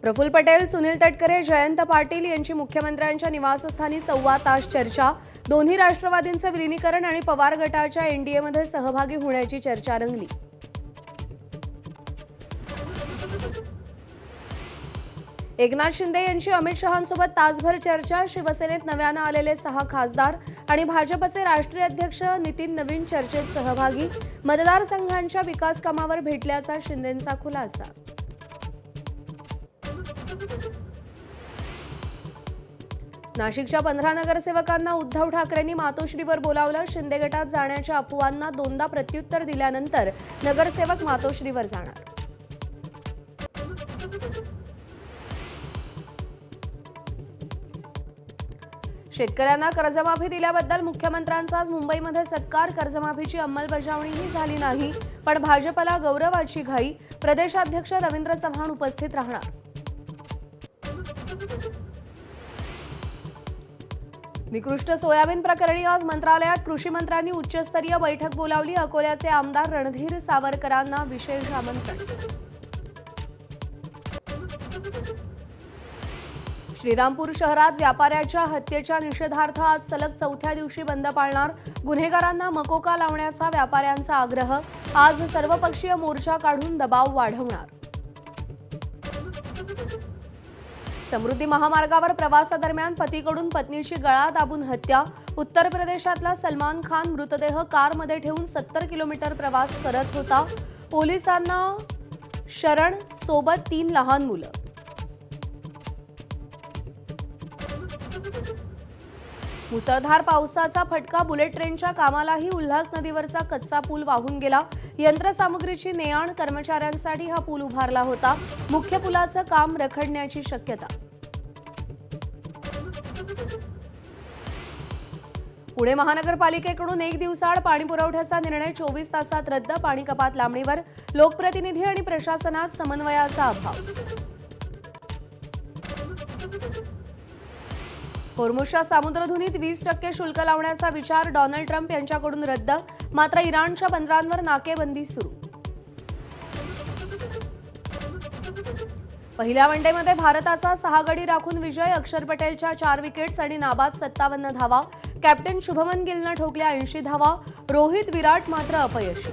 प्रफुल्ल पटेल, सुनील तटकरे, जयंत पाटील यांची मुख्यमंत्र्यांच्या निवासस्थानी 1.25 तास चर्चा। दोन्ही राष्ट्रवादींचं विलीनीकरण आणि पवार गटाच्या एनडीएमध्ये सहभागी होण्याची चर्चा रंगली। एकनाथ शिंदे यांची अमित शहांसोबत तासभर चर्चा। शिवसेनेत नव्यानं आलेले 6 खासदार आणि भाजपचे राष्ट्रीय अध्यक्ष नितीन नवीन चर्चेत सहभागी। मतदारसंघांच्या विकास कामावर भेटल्याचा शिंदेंचा खुलासा। नाशिकच्या 15 नगरसेवकांना उद्धव ठाकरेंनी मातोश्रीवर बोलावलं। शिंदे गटात जाण्याच्या अफवांना दोनदा प्रत्युत्तर दिल्यानंतर नगरसेवक मातोश्रीवर जाणार। शेतकऱ्यांना कर्जमाफी दिल्याबद्दल मुख्यमंत्र्यांचा आज मुंबईमध्ये सत्कार। कर्जमाफीची अंमलबजावणीही झाली नाही, पण भाजपला गौरवाची घाई। प्रदेशाध्यक्ष रवींद्र चव्हाण उपस्थित राहणार। निकृष्ट सोयाबीन प्रकरणी आज मंत्रालयात कृषी मंत्र्यांनी उच्चस्तरीय बैठक बोलावली। अकोल्याचे आमदार रणधीर सावरकरांना विशेष आमंत्रण। श्रीरामपूर शहरात व्यापाऱ्याच्या हत्येच्या निषेधार्थ आज सलग 4थ्या दिवशी बंद पाळणार। गुन्हेगारांना मकोका लावण्याचा व्यापाऱ्यांचा आग्रह। आज सर्वपक्षीय मोर्चा काढून दबाव वाढवणार। समृद्धी महामार्गावर प्रवासादरम्यान पतीकडून पत्नीची गळा दाबून हत्या। उत्तर प्रदेशातला सलमान खान मृतदेह कारमध्ये ठेवून 70 किलोमीटर प्रवास करत होता। पोलिसांना शरण, सोबत 3 लहान मुलं। मुसळधार पावसाचा फटका। बुलेट ट्रेनच्या कामालाही उल्हास नदीवरचा कच्चा पूल वाहून गेला। यंत्रसामुग्रीची ने-आण कर्मचाऱ्यांसाठी हा पूल उभारला होता। मुख्य पुलाचं काम रखडण्याची शक्यता। पुणे महानगरपालिकेकडून 1 दिवसाआड पाणी पुरवठ्याचा निर्णय 24 तासात रद्द। पाणी कपात लांबणीवर लोकप्रतिनिधी आणि प्रशासनात समन्वयाचा अभाव। होर्मुझच्या सामुद्रधुनीत 20% शुल्क लावण्याचा विचार डोनाल्ड ट्रम्प यांच्याकडून रद्द। मात्र इराणच्या बंदरांवर नाकेबंदी सुरू। पहिल्या वनडेमध्ये भारताचा 6 गडी राखून विजय। अक्षर पटेलच्या 4 विकेट्स आणि नाबाद 57 धावा। कॅप्टन शुभमन गिलनं ठोकल्या 80 धावा। रोहित, विराट मात्र अपयशी।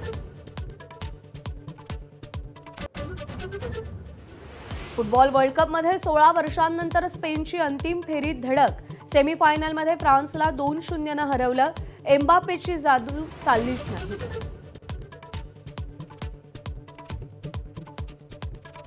फुटबॉल वर्ल्ड कपमध्ये 16 वर्षांनंतर स्पेनची अंतिम फेरीत धडक। सेमीफायनलमध्ये फ्रान्सला 2-0 ने हरवलं। एम्बापेची जादू चाललीच नाही।